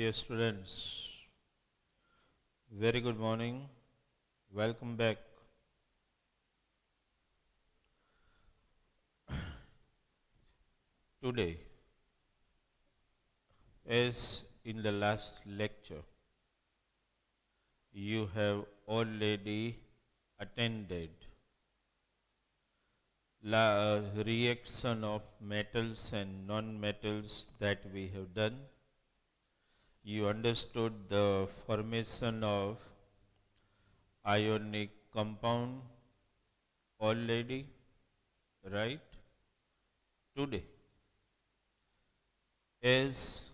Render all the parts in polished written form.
Dear students, very good morning. Welcome back. Today, as in the last lecture, you have already attended reaction of metals and non-metals that we have done. You understood the formation of ionic compound already, right? Today, as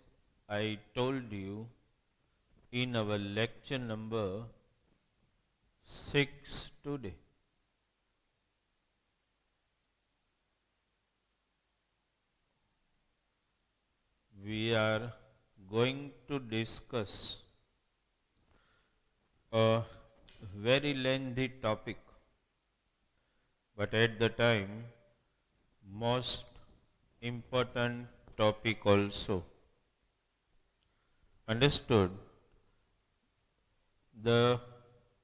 I told you in our lecture number 6 today, we are going to discuss a very lengthy topic, but at the time, most important topic also. Understood? The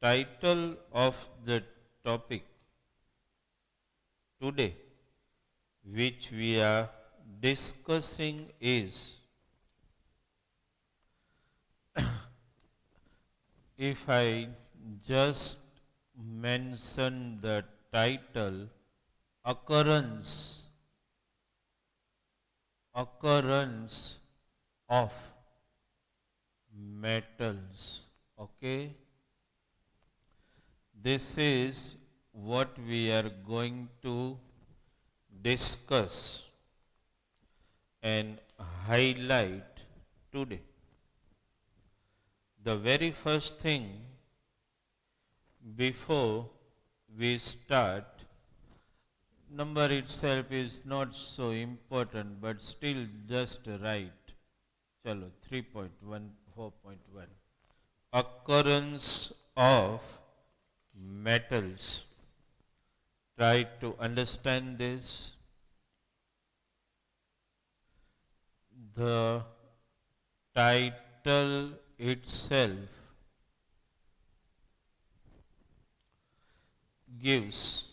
title of the topic today, which we are discussing, is if I just mention the title, occurrence of metals. Okay? This is what we are going to discuss and highlight today. The very first thing before we start, number itself is not so important, but still just right. Chalo, 3.1, 4.1. Occurrence of metals. Try to understand this. The title itself gives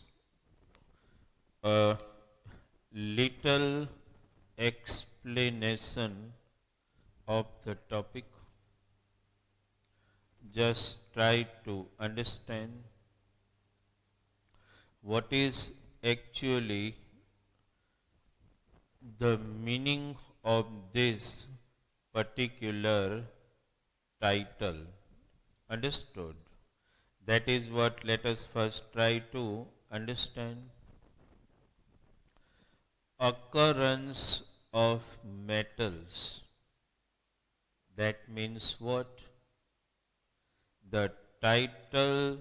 a little explanation of the topic. Just try to understand what is actually the meaning of this particular title. Understood? That is what let us first try to understand. Occurrence of metals. That means what? The title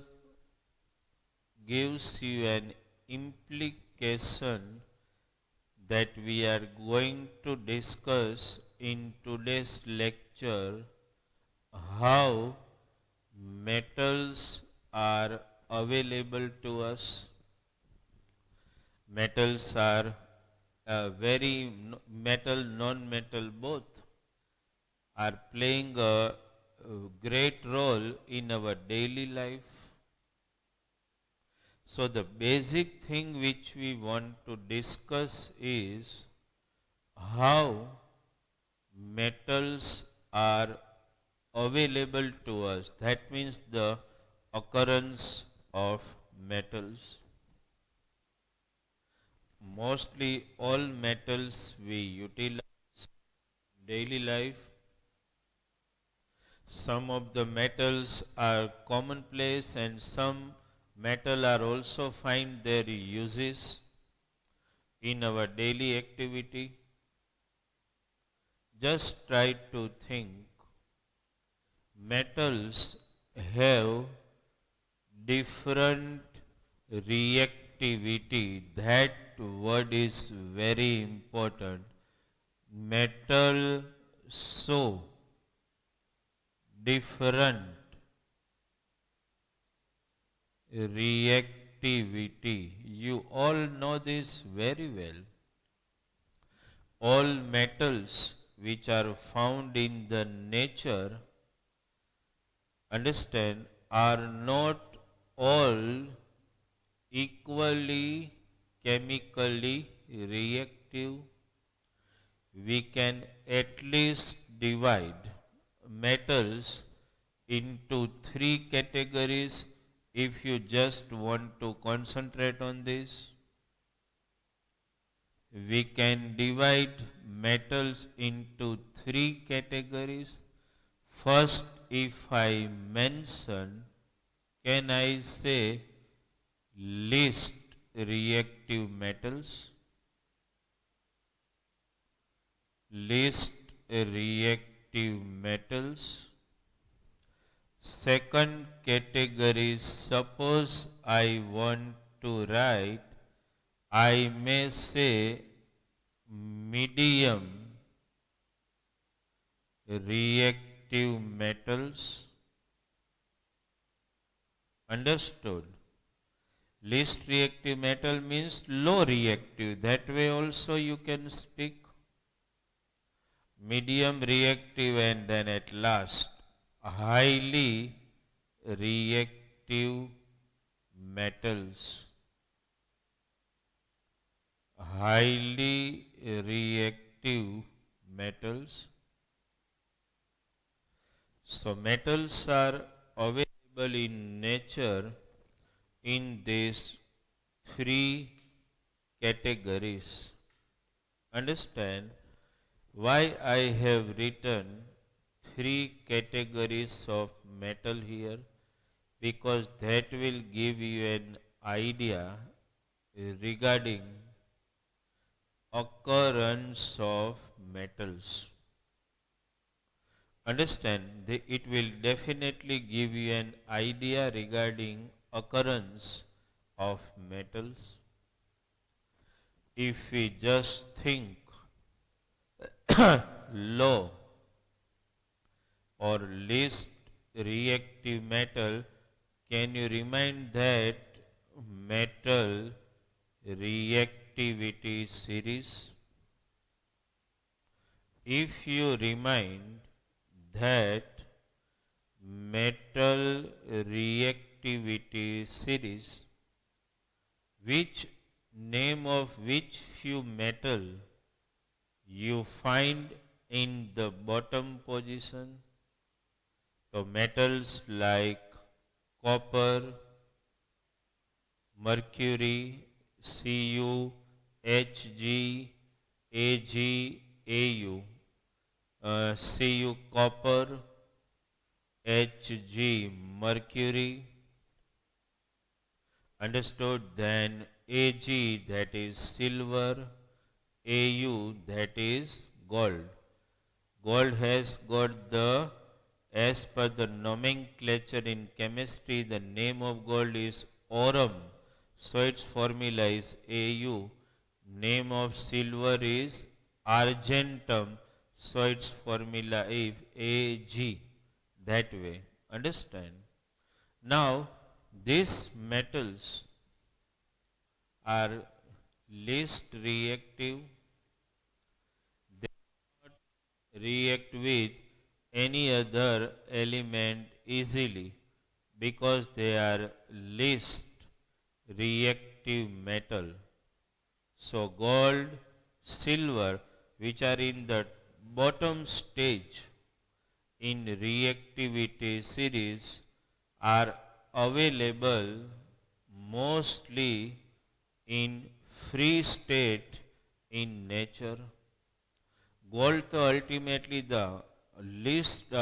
gives you an implication that we are going to discuss in today's lecture how metals are available to us. Metals are metal, non-metal both are playing a great role in our daily life. So the basic thing which we want to discuss is how metals are available to us. That means the occurrence of metals. Mostly all metals we utilize in daily life. Some of the metals are commonplace and some metal are also find their uses in our daily activity. Just try to think. Metals have different reactivity. That word is very important. Metal show different reactivity. You all know this very well. All metals which are found in the nature, understand, are not all equally chemically reactive. We can at least divide metals into three categories if you just want to concentrate on this. We can divide metals into three categories. First, if I mention, can I say least reactive metals? Least reactive metals. Second category, suppose I want to write, I may say medium reactive metals. Understood? Least reactive metal means low reactive. That way also you can speak. Medium reactive and then at last highly reactive metals. Highly reactive metals. So metals are available in nature in these three categories. Understand why I have written three categories of metal here? Because that will give you an idea regarding occurrence of metals. Understand, it will definitely give you an idea regarding occurrence of metals. If we just think low or least reactive metal, can you remind that metal reactivity series? If you remind that metal reactivity series, which name of which few metal you find in the bottom position? So metals like copper, mercury, Cu, Hg, Ag, Au, Cu copper, Hg mercury. Understood? Then Ag, that is silver, Au, that is gold. Gold has got the, as per the nomenclature in chemistry, the name of gold is aurum. So its formula is Au. Name of silver is argentum. So its formula is Ag. That way. Understand? Now, these metals are least reactive. They do not react with any other element easily because they are least reactive metal. So gold, silver, which are in the bottom stage in reactivity series, are available mostly in free state in nature. Gold तो ultimately the least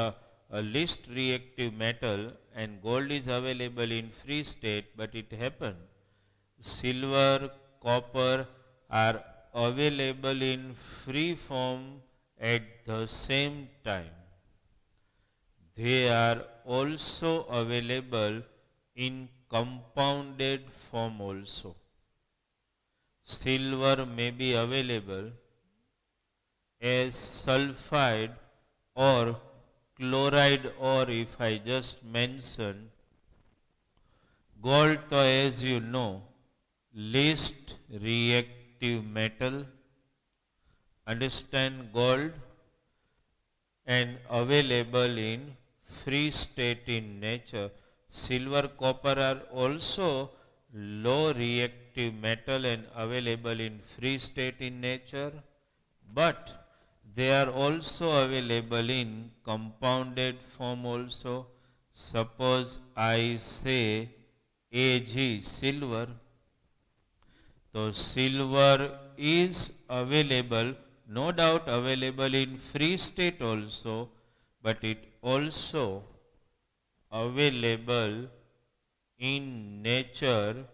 reactive metal, and gold is available in free state, but it happened silver, copper are available in free form at the same time. They are also available in compounded form also. Silver may be available as sulfide or chloride, or if I just mention gold, तो as you know, least reactive metal. Understand gold? and available in free state in nature. Silver, copper are also low reactive metal and available in free state in nature, but they are also available in compounded form also. Suppose I say Ag, silver. So silver is available, no doubt available in free state also, but it also available in nature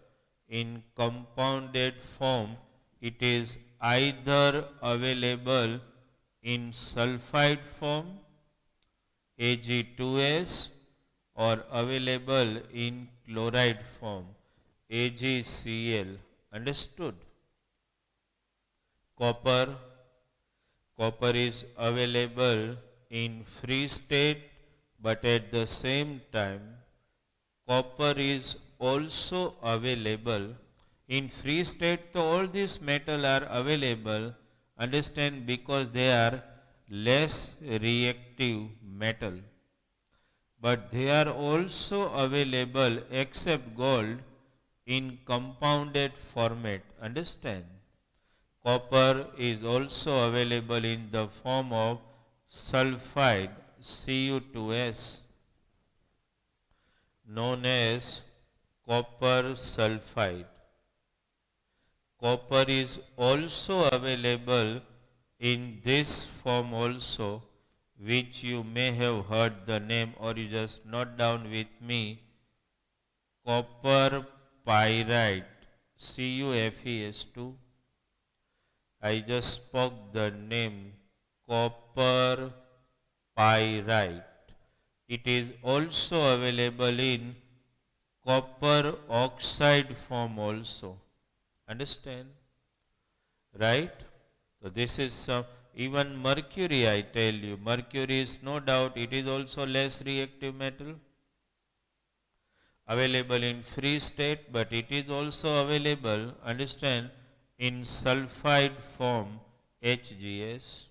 in compounded form. It is either available in sulfide form Ag2S or available in chloride form AgCl. Understood? Copper. Copper is available in free state, but at the same time copper is also available in free state. So all these metals are available, understand, because they are less reactive metal, but they are also available except gold in compounded format, understand. Copper is also available in the form of sulfide Cu2S, known as copper sulfide. Copper is also available in this form also, which you may have heard the name, or you just note down with me, copper pyrite, CuFeS2. I just spoke the name copper pyrite. It is also available in copper oxide form also. Understand? Right? So this is some, even mercury, I tell you. Mercury is no doubt, it is also less reactive metal. Available in free state, but it is also available, understand, in sulfide form HGS.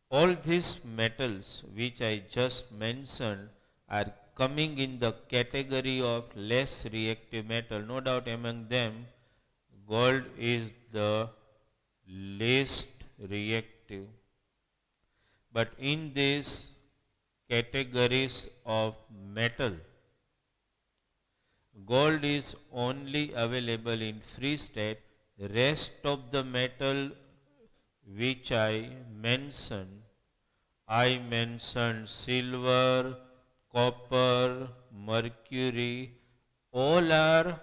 All these metals which I just mentioned are coming in the category of less reactive metal. No doubt among them, gold is the least reactive. But in these categories of metal, gold is only available in free state. Rest of the metal which I mentioned silver, copper, mercury, all are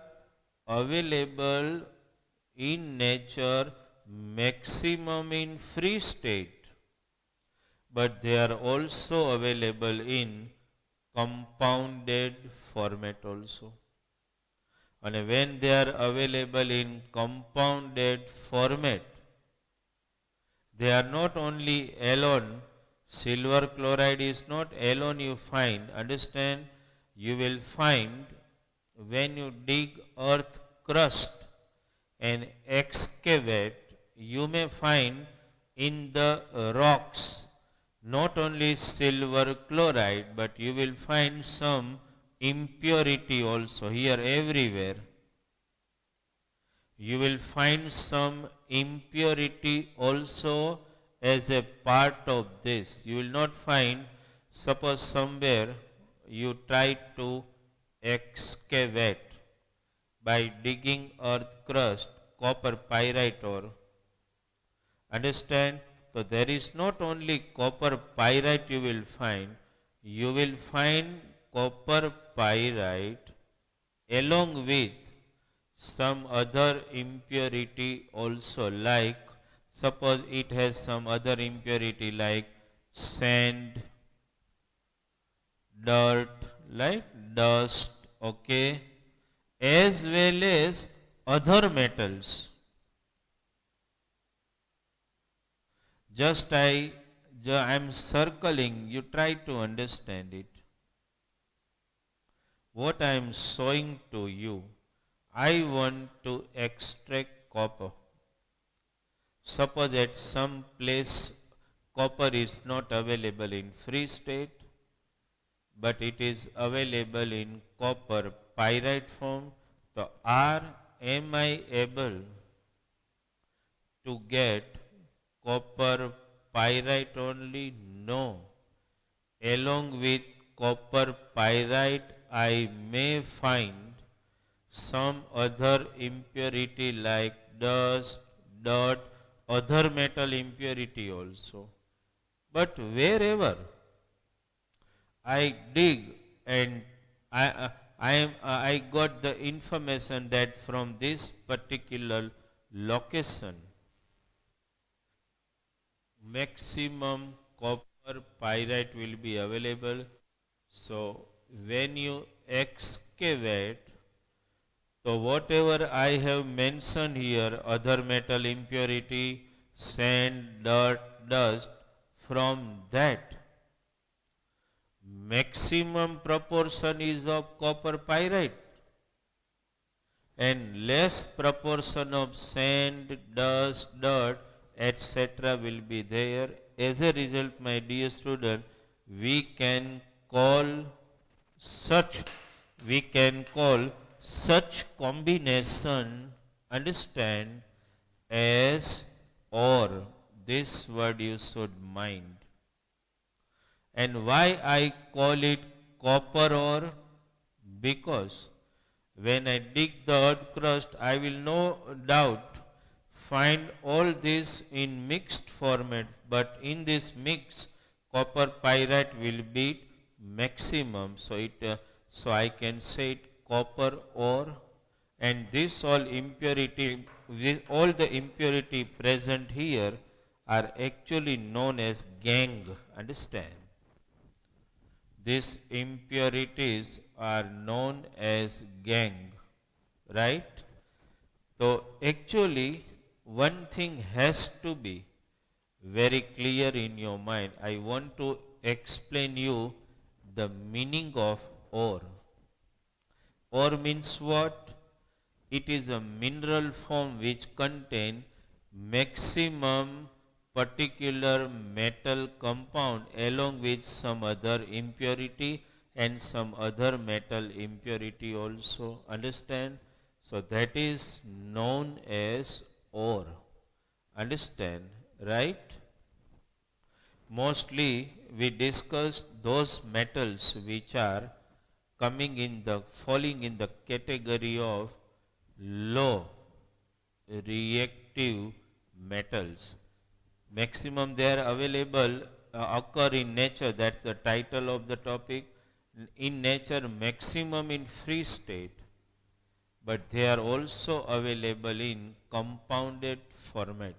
available in nature, maximum in free state, but they are also available in compounded format also. And when they are available in compounded format, they are not only alone, silver chloride is not alone you find, understand, you will find when you dig earth crust and excavate, you may find in the rocks not only silver chloride, but you will find some impurity also here everywhere. You will find some impurity also as a part of this. You will not find, suppose somewhere you try to excavate by digging earth crust, copper pyrite ore. Understand? So there is not only copper pyrite you will find copper pyrite along with some other impurity also, like suppose it has some other impurity like sand, dirt, like dust, okay, as well as other metals. Just I am circling, you try to understand it. What I am showing to you, I want to extract copper. Suppose at some place copper is not available in free state, but it is available in copper pyrite form. So am I able to get copper pyrite only? No. Along with copper pyrite, I may find some other impurity like dust, dirt, other metal impurity also. But wherever I dig and I got the information that from this particular location maximum copper pyrite will be available. So when you excavate, so whatever I have mentioned here, other metal impurity, sand, dirt, dust, from that maximum proportion is of copper pyrite and less proportion of sand, dust, dirt, etc. will be there. As a result, my dear student, we can call such combination, understand, as or. This word you should mind. And why I call it copper ore? Because when I dig the earth crust, I will no doubt find all this in mixed format, but in this mix, copper pyrite will be maximum. So I can say it copper ore, and this all impurity, all the impurity present here are actually known as gangue. Understand? These impurities are known as gangue, right? So actually one thing has to be very clear in your mind. I want to explain you the meaning of ore. Ore means what? It is a mineral form which contain maximum particular metal compound along with some other impurity and some other metal impurity also. Understand? So that is known as ore. Understand? Right? Mostly we discuss those metals which are falling in the category of low reactive metals. Maximum they are available, occur in nature, that's the title of the topic. In nature, maximum in free state, but they are also available in compounded format.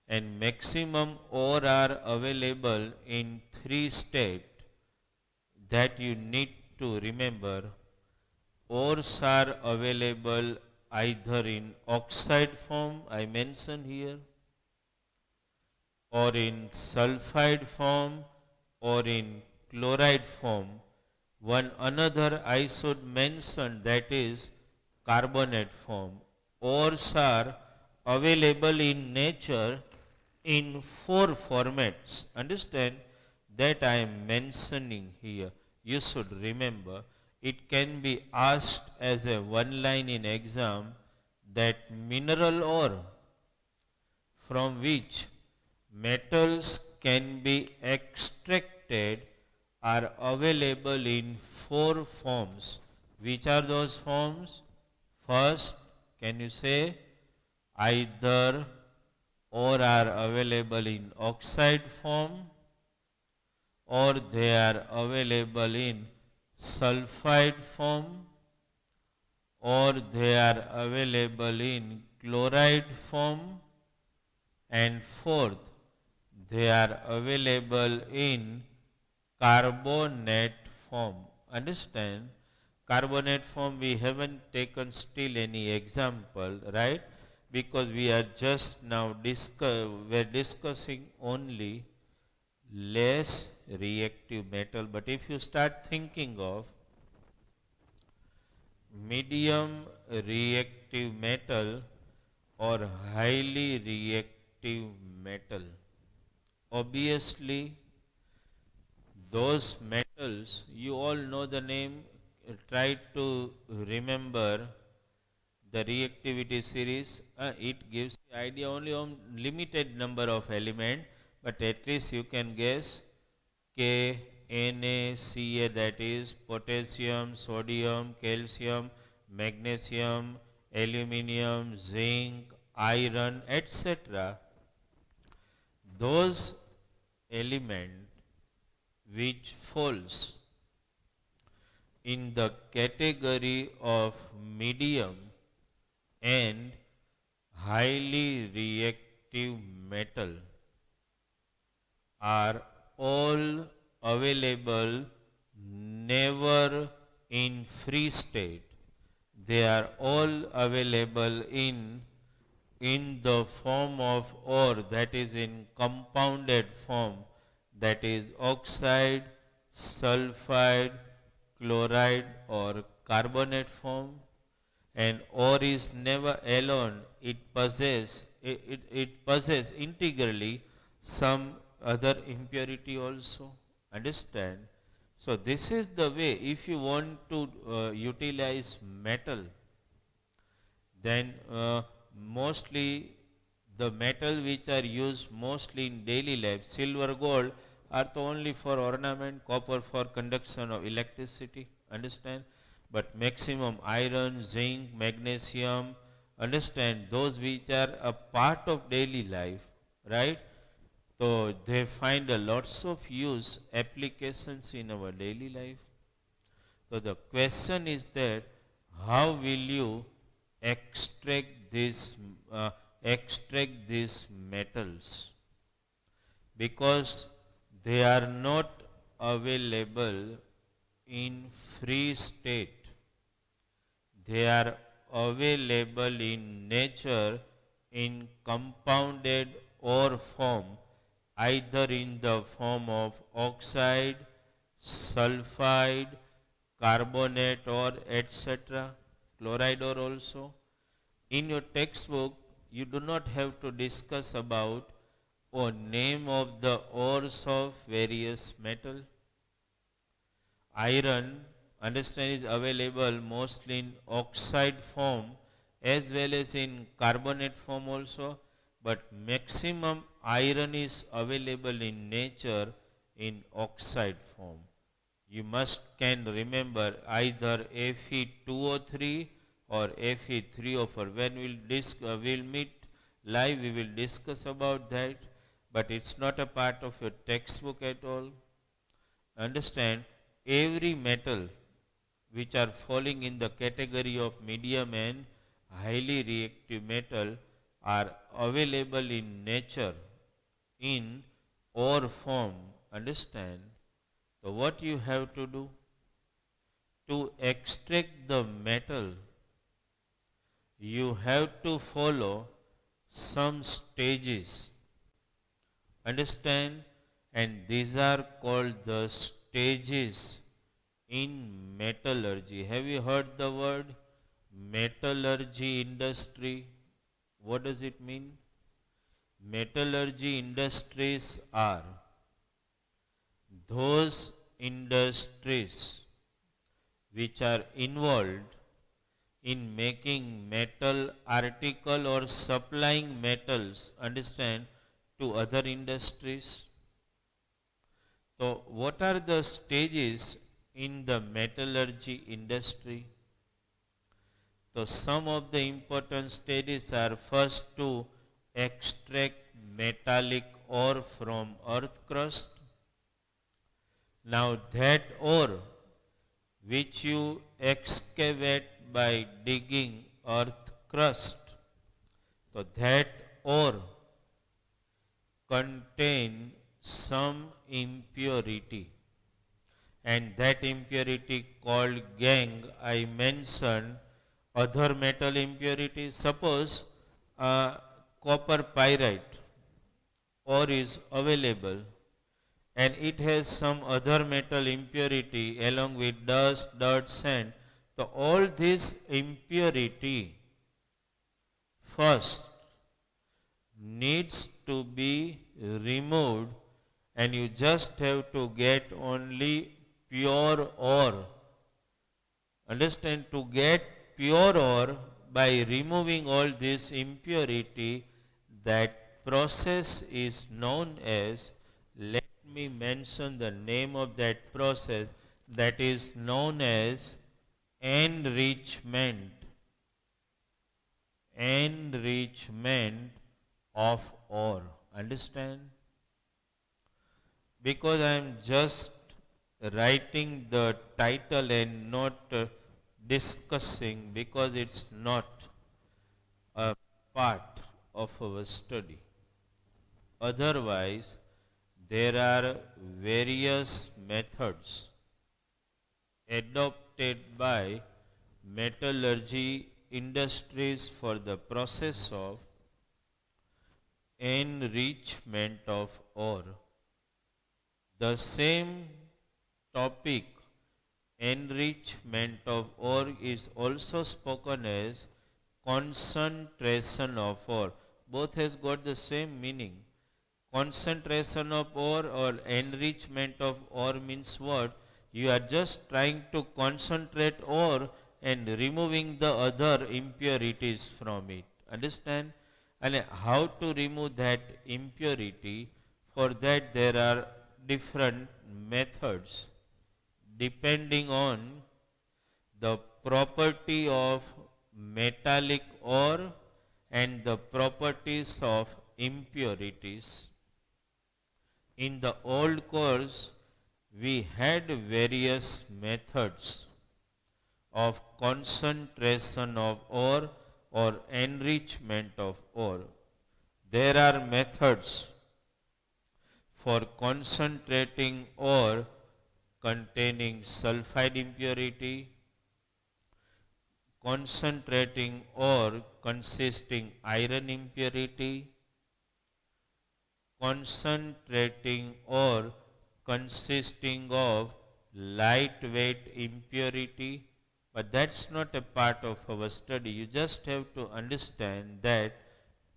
And maximum ore are available in three state that you need to remember. Ores are available either in oxide form, I mentioned here, or in sulfide form, or in chloride form. One another I should mention, that is carbonate form. Ores are available in nature in four formats. Understand that I am mentioning here. You should remember. It can be asked as a one line in exam that mineral ore from which metals can be extracted are available in four forms. Which are those forms? First, can you say? Either ore are available in oxide form, or they are available in sulfide form, or they are available in chloride form, and fourth, they are available in carbonate form. Understand? Carbonate form we haven't taken still any example, right? Because we are just now we're discussing only less reactive metal. But if you start thinking of medium reactive metal or highly reactive metal, obviously those metals, you all know the name, try to remember the reactivity series. It gives the idea only on limited number of element, but at least you can guess K, Na, Ca, that is potassium, sodium, calcium, magnesium, aluminium, zinc, iron, etc. Those element which falls in the category of medium and highly reactive metal are all available never in free state. They are all available in the form of ore, that is in compounded form, that is oxide, sulfide, chloride or carbonate form. And ore is never alone, it possess integrally some other impurity also. Understand? So this is the way, if you want to utilize metal, then mostly the metal which are used mostly in daily life, silver, gold, are the only for ornament, copper for conduction of electricity. Understand? But maximum iron, zinc, magnesium, understand, those which are a part of daily life, right? So they find a lots of use applications in our daily life. So the question is that how will you extract this uh, extract these metals, because they are not available in free state. They are available in nature in compounded ore form, either in the form of oxide, sulfide, carbonate or etc., chloride ore also. In your textbook, you do not have to discuss about or name of the ores of various metal. Iron, understand, is available mostly in oxide form as well as in carbonate form also, but maximum iron is available in nature in oxide form. You must can remember either Fe2O3 or Fe3O4. When we'll meet live, we will discuss about that, but it's not a part of your textbook at all. Understand, every metal which are falling in the category of medium and highly reactive metal are available in nature in ore form. Understand? So what you have to do to extract the metal, you have to follow some stages. Understand? And these are called the stages in metallurgy. Have you heard the word metallurgy industry? What does it mean? Metallurgy industries are those industries which are involved in making metal article or supplying metals, understand, to other industries. So what are the stages in the metallurgy industry? So some of the important stages are: first, to extract metallic ore from earth crust. Now that ore which you excavate by digging earth crust, so that ore contain some impurity, and that impurity called gangue. I mentioned other metal impurities. Suppose copper pyrite ore is available and it has some other metal impurity along with dust, dirt, sand. So all this impurity first needs to be removed and you just have to get only pure ore. Understand? To get pure ore by removing all this impurity, that process is known as, let me mention the name of that process, that is known as enrichment. Enrichment of ore. Understand? Because I am just writing the title and not discussing, because it's not a part of our study. Otherwise, there are various methods adopted by metallurgy industries for the process of enrichment of ore. The same topic, enrichment of ore, is also spoken as concentration of ore. Both has got the same meaning. Concentration of ore or enrichment of ore means what? You are just trying to concentrate ore and removing the other impurities from it. Understand? And how to remove that impurity? For that there are different methods depending on the property of metallic ore and the properties of impurities. In the old course, we had various methods of concentration of ore or enrichment of ore. There are methods for concentrating ore containing sulfide impurity, concentrating ore consisting iron impurity, concentrating ore consisting of lightweight impurity, but that's not a part of our study. You just have to understand that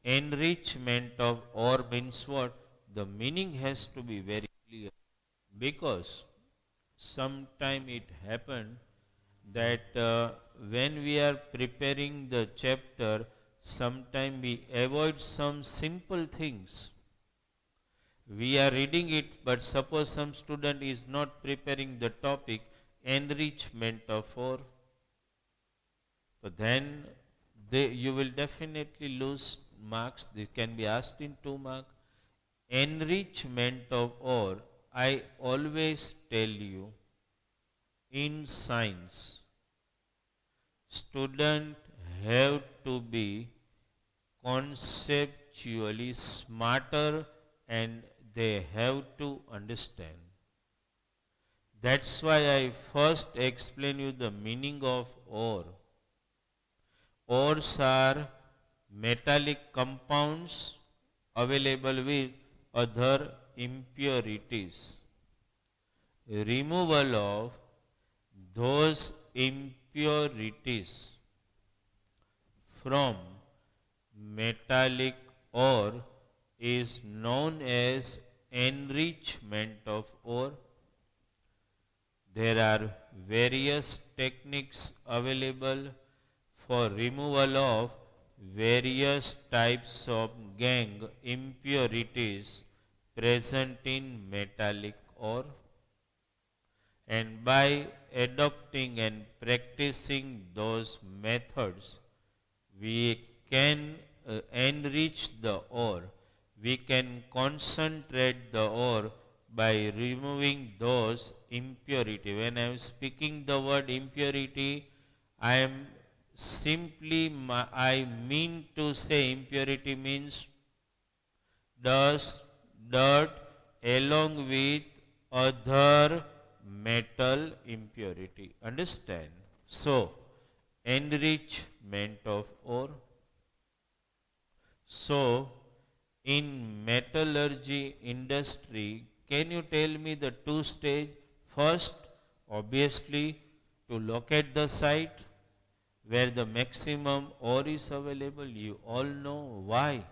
enrichment of ore means what? The meaning has to be very clear, because sometime it happened that when we are preparing the chapter, sometime we avoid some simple things. We are reading it, but suppose some student is not preparing the topic enrichment of ore, so then you will definitely lose marks. This can be asked in 2 marks. Enrichment of ore, I always tell you, in science, student have to be conceptually smarter and they have to understand. That's why I first explain you the meaning of ore. Ores are metallic compounds available with other impurities. Removal of those impurities from metallic ore is known as enrichment of ore. There are various techniques available for removal of various types of gangue impurities present in metallic ore, and by adopting and practicing those methods, we can enrich the ore. We can concentrate the ore by removing those impurity. When I am speaking the word impurity, I am simply, I mean to say impurity means dust, dirt along with other metal impurity. Understand? So, enrichment of ore. So, in metallurgy industry, can you tell me the 2 stage? First, obviously, to locate the site where the maximum ore is available. You all know why.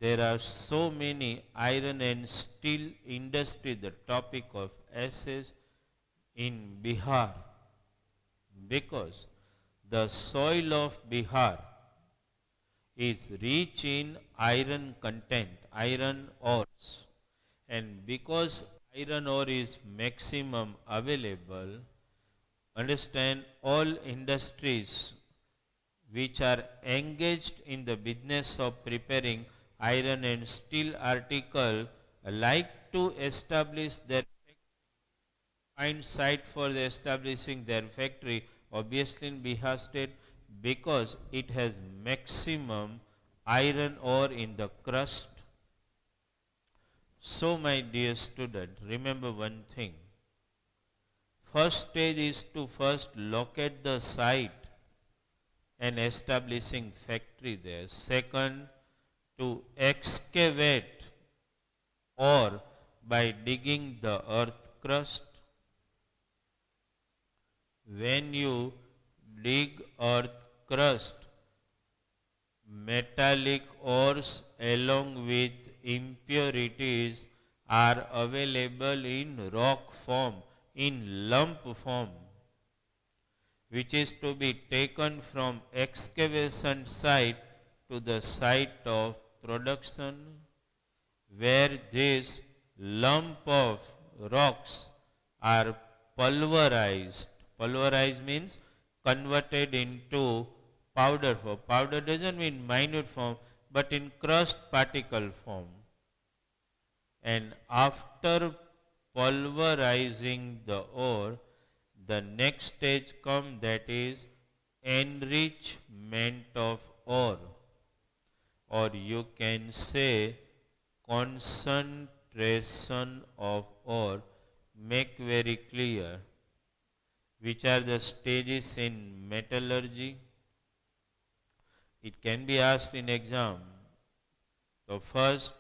there are so many iron and steel industry, the topic of SS in Bihar, because the soil of Bihar is rich in iron content, iron ores. And because iron ore is maximum available, understand all industries which are engaged in the business of preparing iron and steel article like to establish their find site for establishing their factory, obviously in Bihar state, because it has maximum iron ore in the crust. So my dear student, remember one thing. First stage is to first locate the site and establishing factory there. Second, to excavate or by digging the earth crust. When you dig earth crust, metallic ores along with impurities are available in rock form, in lump form, which is to be taken from excavation site to the site of production, where this lump of rocks are pulverized. Pulverized means converted into powder form. Powder doesn't mean minute form, but in crust particle form. And after pulverizing the ore, the next stage comes, that is enrichment of ore, or you can say concentration of ore. Make very clear which are the stages in metallurgy. It can be asked in exam. So first,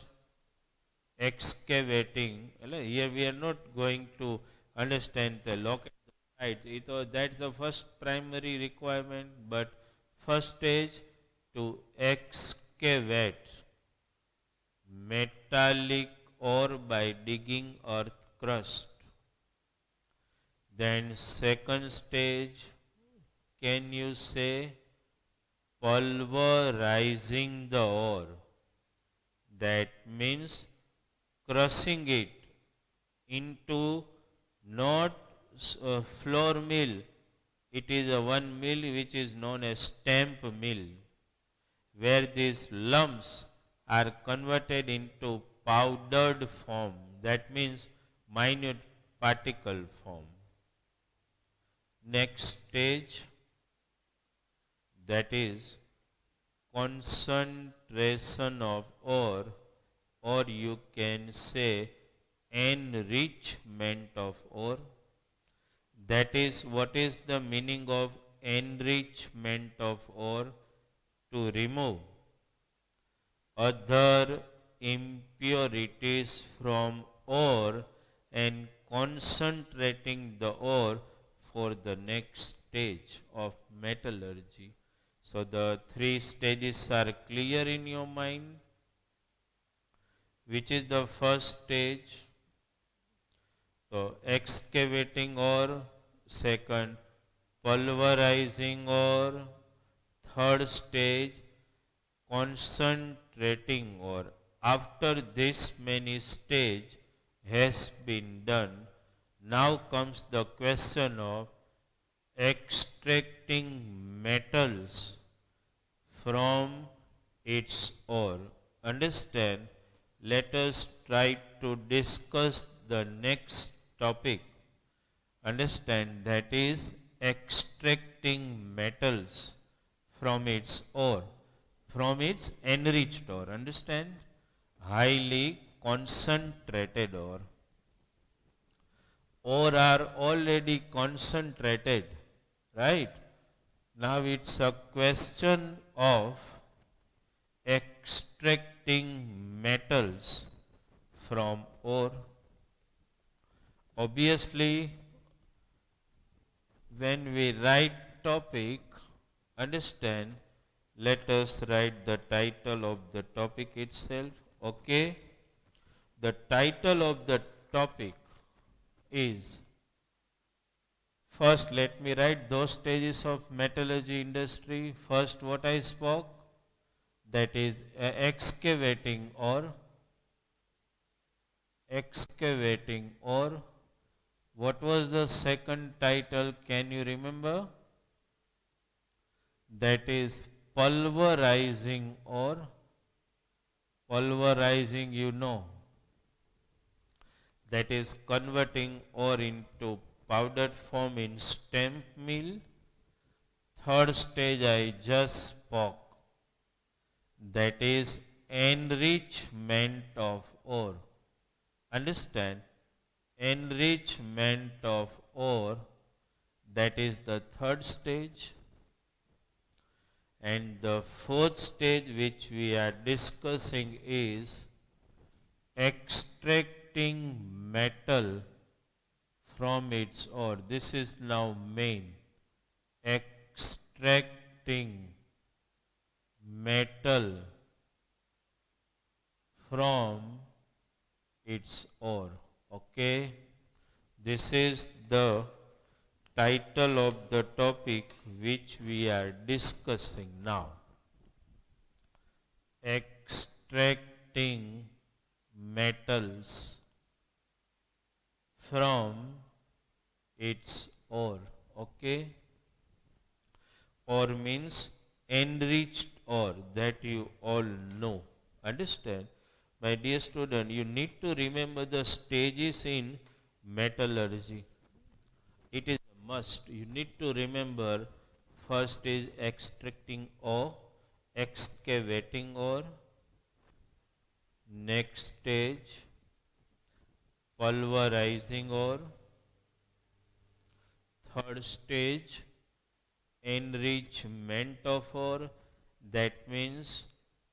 excavating. Here we are not going to understand the locate site. That's the first primary requirement. But first stage, to excavate metallic ore by digging earth crust. Then second stage, can you say pulverizing the ore? That means crushing it into not a flour mill. It is a one mill which is known as stamp mill, where these lumps are converted into powdered form. That means minute particle form. Next stage, that is concentration of ore, or you can say enrichment of ore. That is, what is the meaning of enrichment of ore? To remove other impurities from ore and concentrating the ore for the next stage of metallurgy. So the three stages are clear in your mind. Which is the first stage? So excavating ore, second pulverizing ore, third stage concentrating ore. After this many stage has been done, now comes the question of extracting metals from its ore. Understand? Let us try to discuss the next topic. Understand, that is extracting metals from its ore, from its enriched ore. Understand? Highly concentrated ore. Ore are already concentrated, right? Now it's a question of extracting metals from ore. Obviously, when we write topic, understand let us write the title of the topic itself. Okay. The title of the topic is, first let me write those stages of metallurgy industry. First what I spoke, that is excavating or what was the second title, can you remember? That is pulverizing or pulverizing, you know, that is converting ore into powdered form in stamp mill. Third stage I just spoke, that is enrichment of ore. Understand? Enrichment of ore, that is the third stage. And the fourth stage which we are discussing is extracting metal from its ore. This is now main. Extracting metal from its ore. Okay. This is the title of the topic which we are discussing now. Extracting metals from its ore. Okay. Ore means enriched ore, that you all know. Understand? My dear student, you need to remember the stages in metallurgy. It is a must. You need to remember, first is extracting ore, excavating ore. Next stage, pulverizing ore. Third stage, enrichment of ore. That means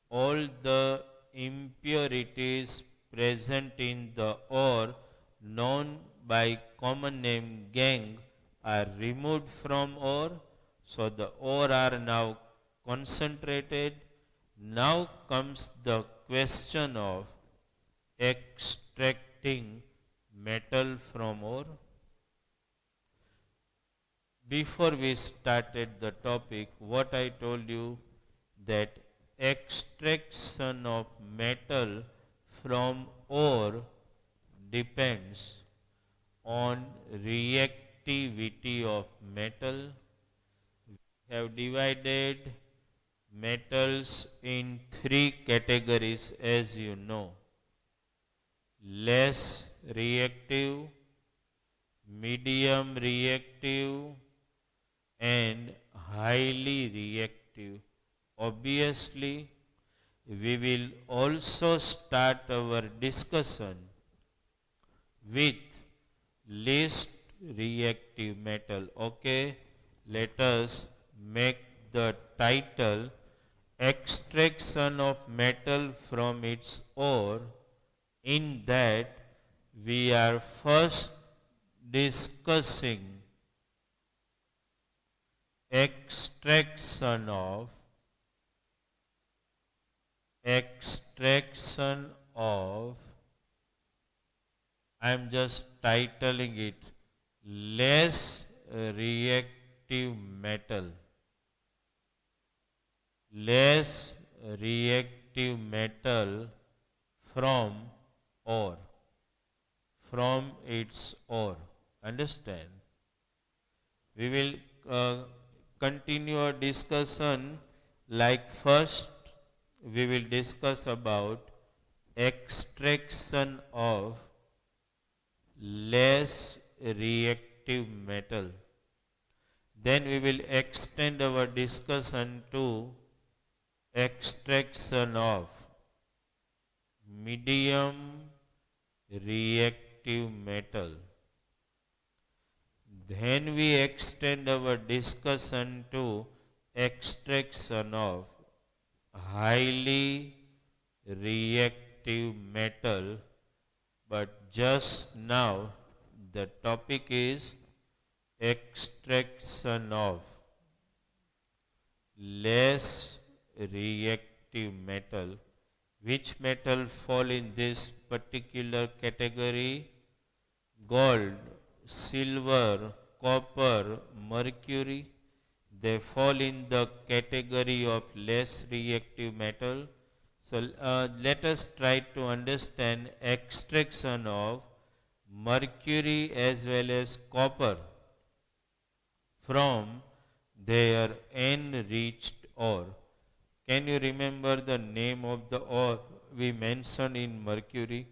all the impurities present in the ore known by common name gangue are removed from ore. So the ore are now concentrated. Now comes the question of extracting metal from ore. Before we started the topic, what I told you, that extraction of metal from ore depends on reactivity of metal. We have divided metals in three categories, as you know: less reactive, medium reactive, and highly reactive. Obviously, we will also start our discussion with least reactive metal. Okay, let us make the title extraction of metal from its ore. In that, we are first discussing extraction of, I am just titling it, less reactive metal. Less reactive metal from ore, from its ore. Understand? We will continue our discussion. Like first, we will discuss about extraction of less reactive metal. Then we will extend our discussion to extraction of medium reactive metal. Then we extend our discussion to extraction of highly reactive metal. But just now the topic is extraction of less reactive metal. Which metal fall in this particular category? Gold, silver, copper, mercury. They fall in the category of less reactive metal. So let us try to understand extraction of mercury as well as copper from their enriched ore. Can you remember the name of the ore we mentioned in mercury?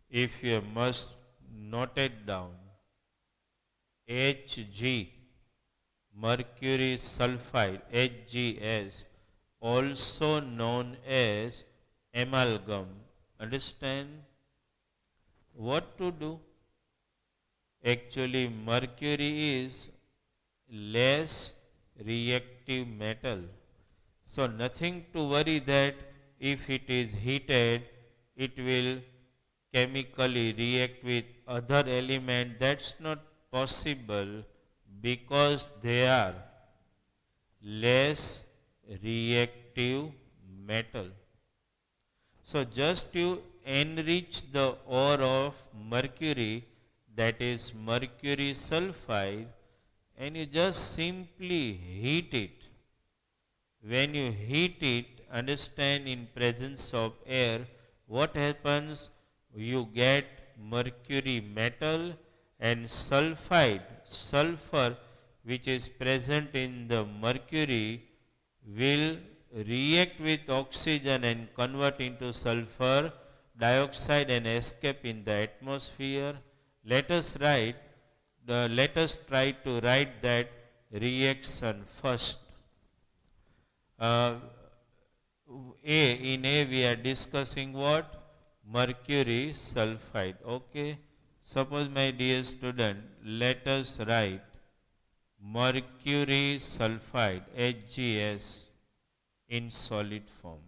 If you must note it down, Hg, mercury sulfide, HGS, also known as amalgam. Understand what to do? Actually, mercury is less reactive metal. So nothing to worry that if it is heated, it will chemically react with other element. That's not possible because they are less reactive metal. So just you enrich the ore of mercury, that is mercury sulfide, and you just simply heat it. When you heat it, understand in presence of air, what happens? You get mercury metal and sulfide, sulfur which is present in the mercury will react with oxygen and convert into sulfur dioxide and escape in the atmosphere. Let us try to write that reaction first. In A we are discussing what? Mercury sulfide. Okay. Suppose my dear student, let us write mercury sulfide, HGS, in solid form.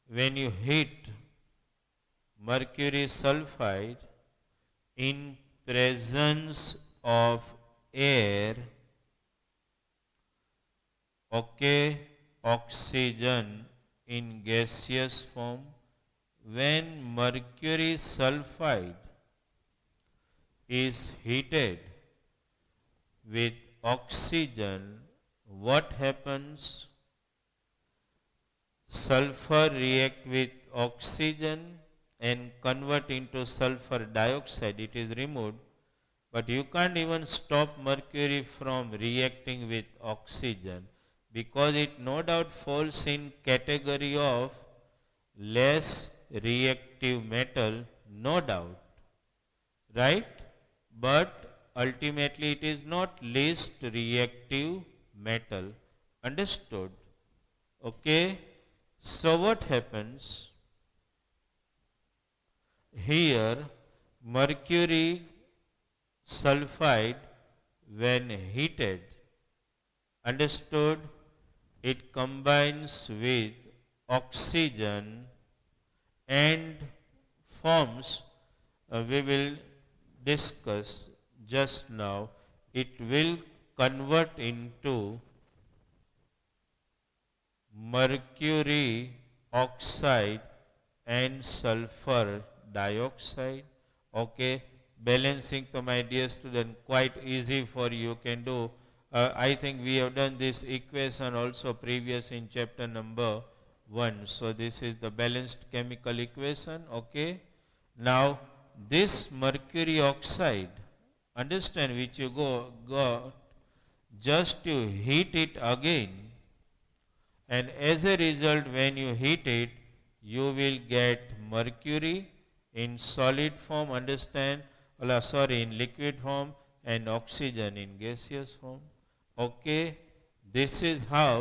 When you heat mercury sulfide in presence of air, okay, oxygen in gaseous form, when mercury sulfide is heated with oxygen, what happens? Sulfur react with oxygen and convert into sulfur dioxide. It is removed, but you can't even stop mercury from reacting with oxygen because it no doubt falls in category of less reactive metal, no doubt, right? But ultimately it is not least reactive metal. Understood? Okay. So what happens? Here mercury sulfide when heated, understood, it combines with oxygen and forms, we will discuss just now, it will convert into mercury oxide and sulfur dioxide. Okay, balancing to my dear student quite easy for you can do. I think we have done this equation also previous in chapter number 1. So this is the balanced chemical equation. Okay. Now this mercury oxide, understand, which you got, just to heat it again, and as a result when you heat it, you will get mercury in solid form, understand, in liquid form, and oxygen in gaseous form. Okay, this is how